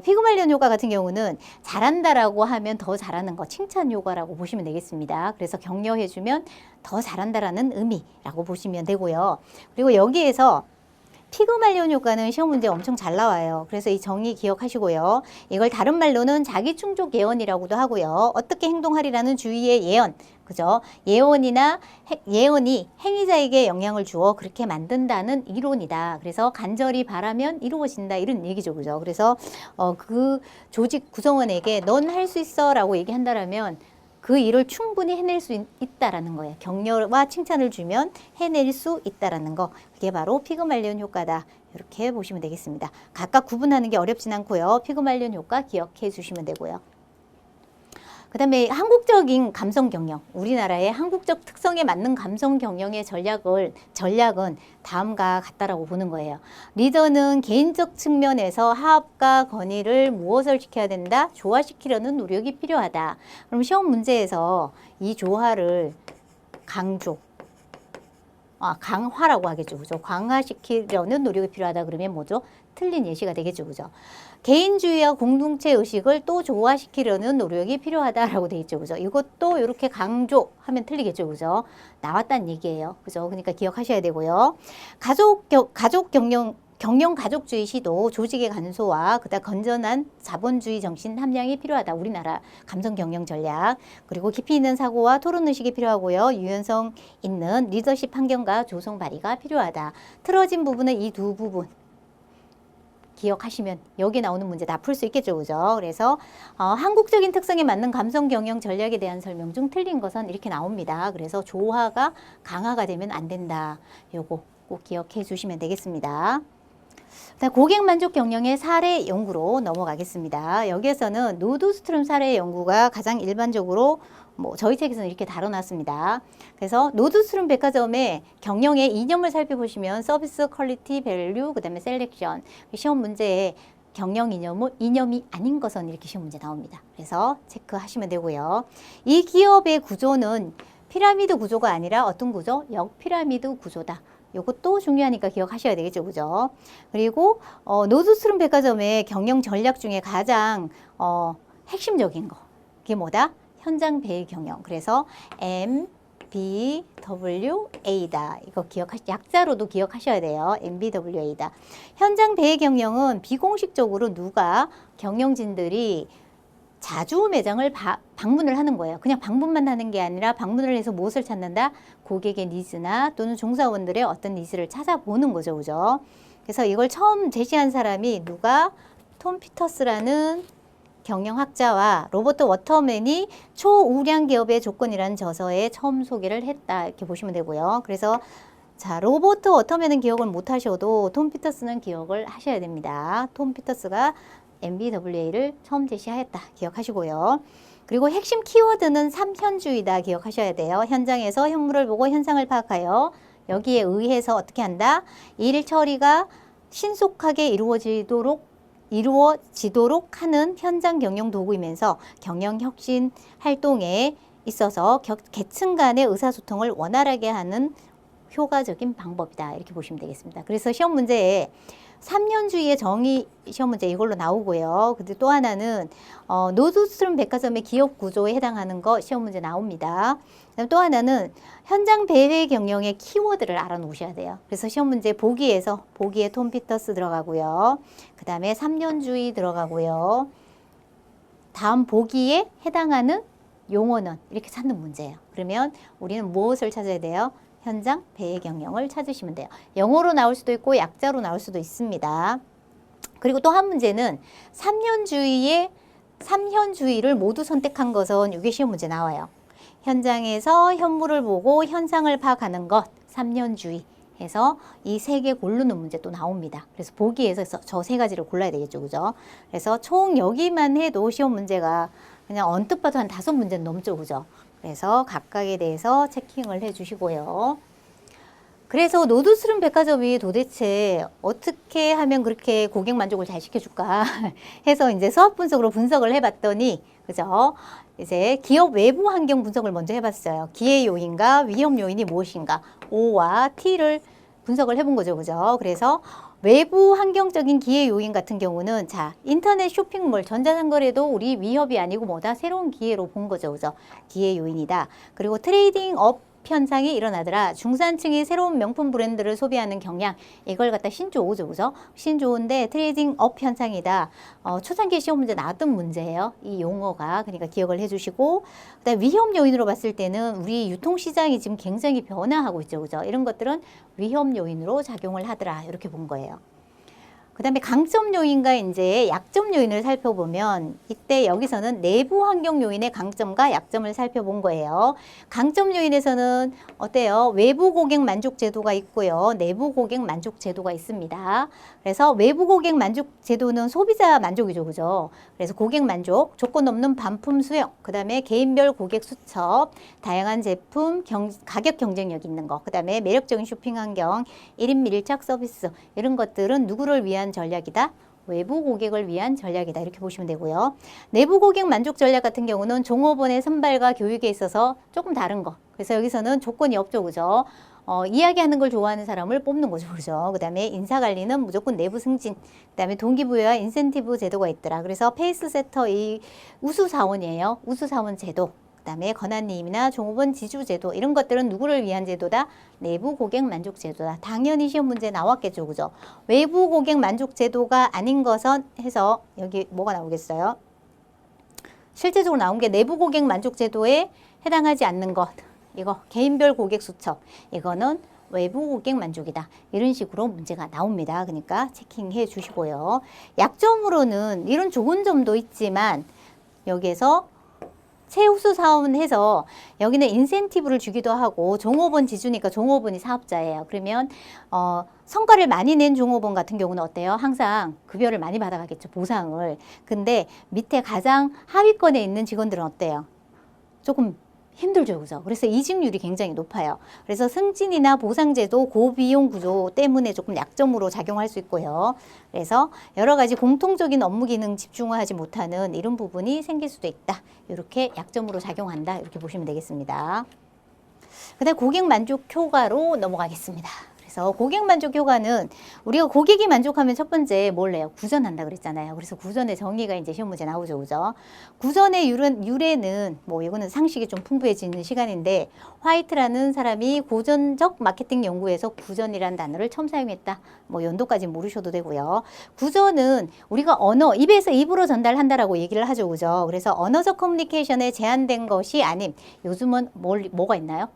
피그말리온 효과 같은 경우는 잘한다라고 하면 더 잘하는 거, 칭찬 효과라고 보시면 되겠습니다. 그래서 격려해주면 더 잘한다라는 의미라고 보시면 되고요. 그리고 여기에서 피그말리온 효과는 시험 문제 엄청 잘 나와요. 그래서 이 정의 기억하시고요. 이걸 다른 말로는 자기충족 예언이라고도 하고요. 어떻게 행동하리라는 주의의 예언, 그죠? 예언이 행위자에게 영향을 주어 그렇게 만든다는 이론이다. 그래서 간절히 바라면 이루어진다. 이런 얘기죠, 그죠? 그래서 그 조직 구성원에게 넌 할 수 있어라고 얘기한다라면 그 일을 충분히 해낼 수 있다라는 거예요. 격려와 칭찬을 주면 해낼 수 있다라는 거. 그게 바로 피그말리온 효과다. 이렇게 보시면 되겠습니다. 각각 구분하는 게 어렵진 않고요. 피그말리온 효과 기억해 주시면 되고요. 그 다음에 한국적인 감성 경영, 우리나라의 한국적 특성에 맞는 감성 경영의 전략은 다음과 같다라고 보는 거예요. 리더는 개인적 측면에서 하업과 건의를 무엇을 시켜야 된다? 조화시키려는 노력이 필요하다. 그럼 시험 문제에서 이 조화를 강화라고 하겠죠. 그죠? 강화시키려는 노력이 필요하다. 그러면 뭐죠? 틀린 예시가 되겠죠. 그죠? 개인주의와 공동체 의식을 또 조화시키려는 노력이 필요하다라고 돼 있죠. 그죠? 이것도 이렇게 강조하면 틀리겠죠. 그죠? 나왔다는 얘기예요. 그죠? 그러니까 기억하셔야 되고요. 경영 가족주의 시도, 조직의 간소화, 그다음 건전한 자본주의 정신 함량이 필요하다. 우리나라 감성 경영 전략. 그리고 깊이 있는 사고와 토론 의식이 필요하고요. 유연성 있는 리더십 환경과 조성 발휘가 필요하다. 틀어진 부분은 이 두 부분 기억하시면 여기 나오는 문제 다 풀 수 있겠죠. 그죠? 그래서 한국적인 특성에 맞는 감성 경영 전략에 대한 설명 중 틀린 것은 이렇게 나옵니다. 그래서 조화가 강화가 되면 안 된다. 요거 꼭 기억해 주시면 되겠습니다. 고객 만족 경영의 사례 연구로 넘어가겠습니다. 여기에서는 노드스트롬 사례 연구가 가장 일반적으로 저희 책에서는 이렇게 다뤄놨습니다. 그래서 노드스트롬 백화점의 경영의 이념을 살펴보시면 서비스, 퀄리티, 밸류, 그 다음에 셀렉션, 시험 문제에 경영 이념이 아닌 것은 이렇게 시험 문제 나옵니다. 그래서 체크하시면 되고요. 이 기업의 구조는 피라미드 구조가 아니라 어떤 구조? 역피라미드 구조다. 이것도 중요하니까 기억하셔야 되겠죠. 그죠? 그리고 노드스트롬 백화점의 경영 전략 중에 가장 핵심적인 거. 그게 뭐다? 현장 배의 경영. 그래서 MBWA다. 이거 약자로도 기억하셔야 돼요. MBWA다. 현장 배회 경영은 비공식적으로 누가 경영진들이 자주 매장을 방문을 하는 거예요. 그냥 방문만 하는 게 아니라 방문을 해서 무엇을 찾는다? 고객의 니즈나 또는 종사원들의 어떤 니즈를 찾아보는 거죠. 그죠? 그래서 이걸 처음 제시한 사람이 누가? 톰 피터스라는 경영학자와 로버트 워터맨이 초우량 기업의 조건이라는 저서에 처음 소개를 했다. 이렇게 보시면 되고요. 그래서 자, 로버트 워터맨은 기억을 못 하셔도 톰 피터스는 기억을 하셔야 됩니다. 톰 피터스가 MBWA를 처음 제시하였다. 기억하시고요. 그리고 핵심 키워드는 삼현주의다. 기억하셔야 돼요. 현장에서 현물을 보고 현상을 파악하여 여기에 의해서 어떻게 한다? 일 처리가 신속하게 이루어지도록 하는 현장 경영 도구이면서 경영 혁신 활동에 있어서 계층 간의 의사소통을 원활하게 하는 효과적인 방법이다. 이렇게 보시면 되겠습니다. 그래서 시험 문제에 3년주의의 정의 시험 문제 이걸로 나오고요. 근데 또 하나는 노드스트롬 백화점의 기업 구조에 해당하는 거 시험 문제 나옵니다. 그다음 또 하나는 현장 배회 경영의 키워드를 알아놓으셔야 돼요. 그래서 시험 문제 보기에 톰 피터스 들어가고요. 그 다음에 3년주의 들어가고요. 다음 보기에 해당하는 용어는 이렇게 찾는 문제예요. 그러면 우리는 무엇을 찾아야 돼요? 현장 배회 경영을 찾으시면 돼요. 영어로 나올 수도 있고 약자로 나올 수도 있습니다. 그리고 또 한 문제는 3현주의를 모두 선택한 것은 이게 시험 문제 나와요. 현장에서 현물을 보고 현상을 파악하는 것 3년주의 해서 이 세 개 고르는 문제 또 나옵니다. 그래서 보기에서 저 세 가지를 골라야 되겠죠. 그죠? 그래서 총 여기만 해도 시험 문제가 그냥 언뜻 봐도 한 5문제는 넘죠. 그죠? 그래서 각각에 대해서 체킹을 해 주시고요. 그래서 노드스트롬 백화점이 도대체 어떻게 하면 그렇게 고객 만족을 잘 시켜줄까 해서 이제 수학 분석으로 분석을 해봤더니, 그죠? 이제 기업 외부 환경 분석을 먼저 해봤어요. 기회 요인과 위험 요인이 무엇인가, O와 T를 분석을 해본 거죠. 그죠? 그래서 외부 환경적인 기회 요인 같은 경우는 자, 인터넷 쇼핑몰, 전자상거래도 우리 위협이 아니고 뭐다? 새로운 기회로 본 거죠. 그죠? 기회 요인이다. 그리고 트레이딩 업 현상이 일어나더라. 중산층이 새로운 명품 브랜드를 소비하는 경향, 이걸 갖다 신조어죠. 그죠? 신조어인데 트레이딩 업 현상이다. 초창기 시험 문제 나왔던 문제예요. 이 용어가. 그러니까 기억을 해주시고, 그다음 위험 요인으로 봤을 때는 우리 유통시장이 지금 굉장히 변화하고 있죠. 그죠? 이런 것들은 위험 요인으로 작용을 하더라. 이렇게 본 거예요. 그 다음에 강점 요인과 이제 약점 요인을 살펴보면 이때 여기서는 내부 환경 요인의 강점과 약점을 살펴본 거예요. 강점 요인에서는 어때요? 외부 고객 만족 제도가 있고요. 내부 고객 만족 제도가 있습니다. 그래서 외부 고객 만족 제도는 소비자 만족이죠. 그죠? 그래서 고객 만족, 조건 없는 반품 수용, 그 다음에 개인별 고객 수첩, 다양한 제품, 가격 경쟁력 있는 거, 그 다음에 매력적인 쇼핑 환경, 1인 밀착 서비스, 이런 것들은 누구를 위한 전략이다? 외부 고객을 위한 전략이다. 이렇게 보시면 되고요. 내부 고객 만족 전략 같은 경우는 종업원의 선발과 교육에 있어서 조금 다른 거. 그래서 여기서는 조건이 없죠. 그죠? 이야기하는 걸 좋아하는 사람을 뽑는 거죠. 그죠? 그 다음에 인사관리는 무조건 내부 승진. 그 다음에 동기부여와 인센티브 제도가 있더라. 그래서 페이스세터 이 우수사원이에요. 우수사원 제도. 그 다음에 권한임이나 종업원 지주제도, 이런 것들은 누구를 위한 제도다? 내부 고객 만족 제도다. 당연히 시험 문제 나왔겠죠. 그죠? 외부 고객 만족 제도가 아닌 것은 해서 여기 뭐가 나오겠어요? 실제적으로 나온 게 내부 고객 만족 제도에 해당하지 않는 것. 이거 개인별 고객 수첩. 이거는 외부 고객 만족이다. 이런 식으로 문제가 나옵니다. 그러니까 체킹해 주시고요. 약점으로는 이런 좋은 점도 있지만 여기에서 최우수 사원 해서 여기는 인센티브를 주기도 하고 종업원 지주니까 종업원이 사업자예요. 그러면 성과를 많이 낸 종업원 같은 경우는 어때요? 항상 급여를 많이 받아가겠죠. 보상을. 근데 밑에 가장 하위권에 있는 직원들은 어때요? 조금 힘들죠. 그죠? 그래서 이직률이 굉장히 높아요. 그래서 승진이나 보상제도 고비용 구조 때문에 조금 약점으로 작용할 수 있고요. 그래서 여러 가지 공통적인 업무 기능 집중화하지 못하는 이런 부분이 생길 수도 있다. 이렇게 약점으로 작용한다. 이렇게 보시면 되겠습니다. 그 다음 고객 만족 효과로 넘어가겠습니다. 그래서 고객 만족 효과는 우리가 고객이 만족하면 첫 번째 뭘 해요? 구전한다 그랬잖아요. 그래서 구전의 정의가 이제 시험 문제 나오죠. 그죠? 구전의 유래는 뭐 이거는 상식이 좀 풍부해지는 시간인데 화이트라는 사람이 고전적 마케팅 연구에서 구전이라는 단어를 처음 사용했다. 뭐 연도까지 모르셔도 되고요. 구전은 우리가 언어, 입에서 입으로 전달한다라고 얘기를 하죠. 그죠? 그래서 언어적 커뮤니케이션에 제한된 것이 아닌 요즘은 뭐가 있나요?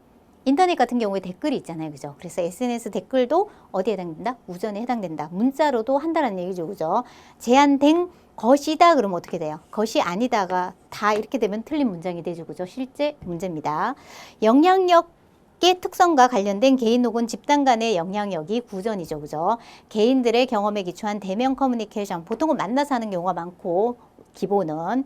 인터넷 같은 경우에 댓글이 있잖아요. 그죠? 그래서 SNS 댓글도 어디에 해당된다? 우전에 해당된다. 문자로도 한다는 얘기죠. 그죠? 제한된 것이다 그러면 어떻게 돼요? 것이 아니다가 다 이렇게 되면 틀린 문장이 되죠. 그죠? 실제 문제입니다. 영향력의 특성과 관련된 개인 혹은 집단 간의 영향력이 구전이죠. 그죠? 개인들의 경험에 기초한 대면 커뮤니케이션. 보통은 만나서 하는 경우가 많고 기본은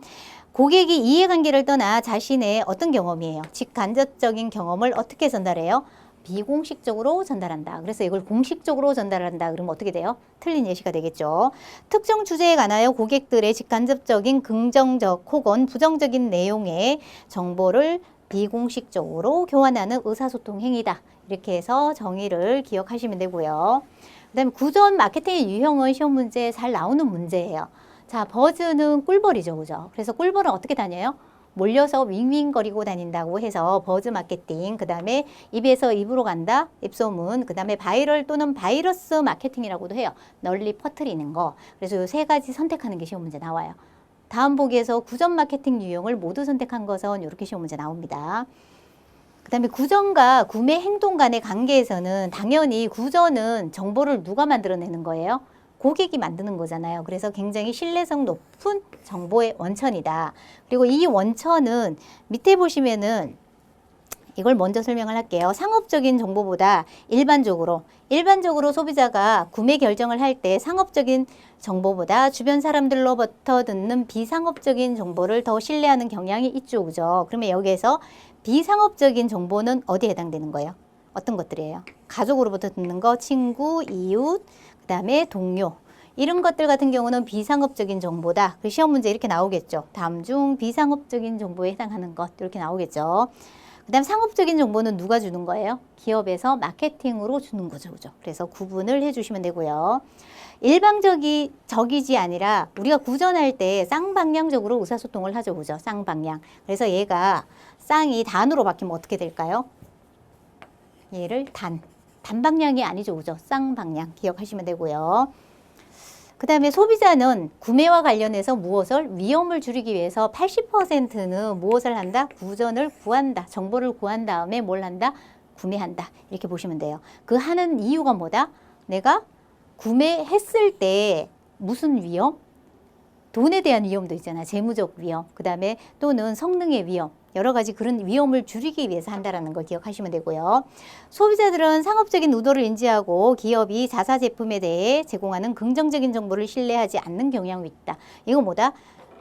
고객이 이해관계를 떠나 자신의 어떤 경험이에요? 직간접적인 경험을 어떻게 전달해요? 비공식적으로 전달한다. 그래서 이걸 공식적으로 전달한다. 그러면 어떻게 돼요? 틀린 예시가 되겠죠. 특정 주제에 관하여 고객들의 직간접적인 긍정적 혹은 부정적인 내용의 정보를 비공식적으로 교환하는 의사소통 행위다. 이렇게 해서 정의를 기억하시면 되고요. 그 다음에 구전 마케팅의 유형은 시험 문제에 잘 나오는 문제예요. 자, 버즈는 꿀벌이죠. 그죠? 그래서 꿀벌은 어떻게 다녀요? 몰려서 윙윙거리고 다닌다고 해서 버즈 마케팅, 그 다음에 입에서 입으로 간다, 입소문, 그 다음에 바이럴 또는 바이러스 마케팅이라고도 해요. 널리 퍼뜨리는 거. 그래서 이 세 가지 선택하는 게 시험 문제 나와요. 다음 보기에서 구전 마케팅 유형을 모두 선택한 것은 이렇게 시험 문제 나옵니다. 그 다음에 구전과 구매 행동 간의 관계에서는 당연히 구전은 정보를 누가 만들어내는 거예요? 고객이 만드는 거잖아요. 그래서 굉장히 신뢰성 높은 정보의 원천이다. 그리고 이 원천은 밑에 보시면은 이걸 먼저 설명을 할게요. 상업적인 정보보다 일반적으로 소비자가 구매 결정을 할 때 상업적인 정보보다 주변 사람들로부터 듣는 비상업적인 정보를 더 신뢰하는 경향이 있죠. 그죠? 그러면 여기에서 비상업적인 정보는 어디에 해당되는 거예요? 어떤 것들이에요? 가족으로부터 듣는 거, 친구, 이웃, 그 다음에 동료. 이런 것들 같은 경우는 비상업적인 정보다. 그 시험 문제 이렇게 나오겠죠. 다음 중 비상업적인 정보에 해당하는 것. 이렇게 나오겠죠. 그 다음 상업적인 정보는 누가 주는 거예요? 기업에서 마케팅으로 주는 거죠. 그래서 구분을 해주시면 되고요. 일방적이지 아니라 우리가 구전할 때 쌍방향적으로 의사소통을 하죠. 그죠? 쌍방향. 그래서 얘가 쌍이 단으로 바뀌면 어떻게 될까요? 얘를 단방향이 아니죠. 그죠? 쌍방향 기억하시면 되고요. 그 다음에 소비자는 구매와 관련해서 무엇을? 위험을 줄이기 위해서 80%는 무엇을 한다? 구전을 구한다. 정보를 구한 다음에 뭘 한다? 구매한다. 이렇게 보시면 돼요. 그 하는 이유가 뭐다? 내가 구매했을 때 무슨 위험? 돈에 대한 위험도 있잖아. 재무적 위험. 그 다음에 또는 성능의 위험. 여러 가지 그런 위험을 줄이기 위해서 한다는 걸 기억하시면 되고요. 소비자들은 상업적인 의도를 인지하고 기업이 자사 제품에 대해 제공하는 긍정적인 정보를 신뢰하지 않는 경향이 있다. 이건 뭐다?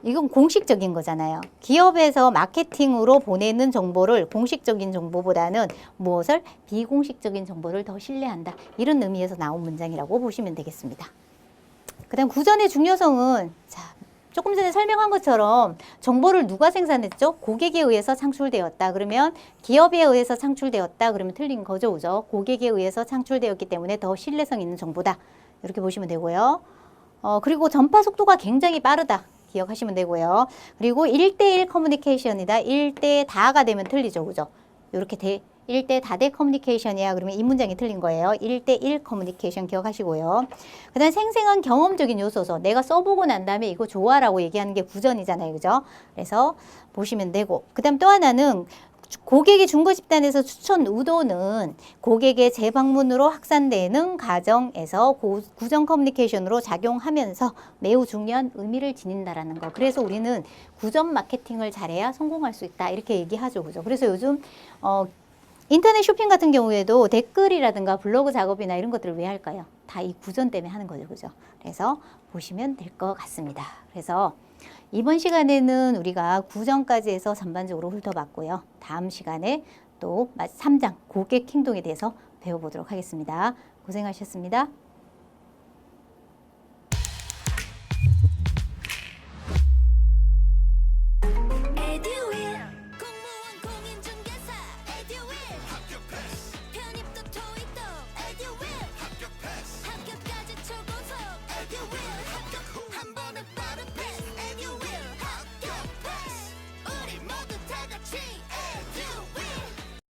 이건 공식적인 거잖아요. 기업에서 마케팅으로 보내는 정보를 공식적인 정보보다는 무엇을? 비공식적인 정보를 더 신뢰한다. 이런 의미에서 나온 문장이라고 보시면 되겠습니다. 그 다음 구전의 중요성은 조금 전에 설명한 것처럼 정보를 누가 생산했죠? 고객에 의해서 창출되었다. 그러면 기업에 의해서 창출되었다. 그러면 틀린 거죠. 그죠? 고객에 의해서 창출되었기 때문에 더 신뢰성 있는 정보다. 이렇게 보시면 되고요. 그리고 전파 속도가 굉장히 빠르다. 기억하시면 되고요. 그리고 1대1 커뮤니케이션이다. 1대 다가 되면 틀리죠. 그죠? 이렇게 1대 다대 커뮤니케이션이야. 그러면 이 문장이 틀린 거예요. 1대1 커뮤니케이션 기억하시고요. 그 다음에 생생한 경험적인 요소서. 내가 써보고 난 다음에 이거 좋아라고 얘기하는 게 구전이잖아요. 그죠? 그래서 보시면 되고. 그 다음 또 하나는 고객이 중고 집단에서 추천 의도는 고객의 재방문으로 확산되는 과정에서 구전 커뮤니케이션으로 작용하면서 매우 중요한 의미를 지닌다라는 거. 그래서 우리는 구전 마케팅을 잘해야 성공할 수 있다. 이렇게 얘기하죠. 그죠? 그래서 요즘 인터넷 쇼핑 같은 경우에도 댓글이라든가 블로그 작업이나 이런 것들을 왜 할까요? 다 이 구전 때문에 하는 거죠. 그죠? 그래서 보시면 될 것 같습니다. 그래서 이번 시간에는 우리가 구전까지 해서 전반적으로 훑어봤고요. 다음 시간에 또 3장 고객 행동에 대해서 배워보도록 하겠습니다. 고생하셨습니다.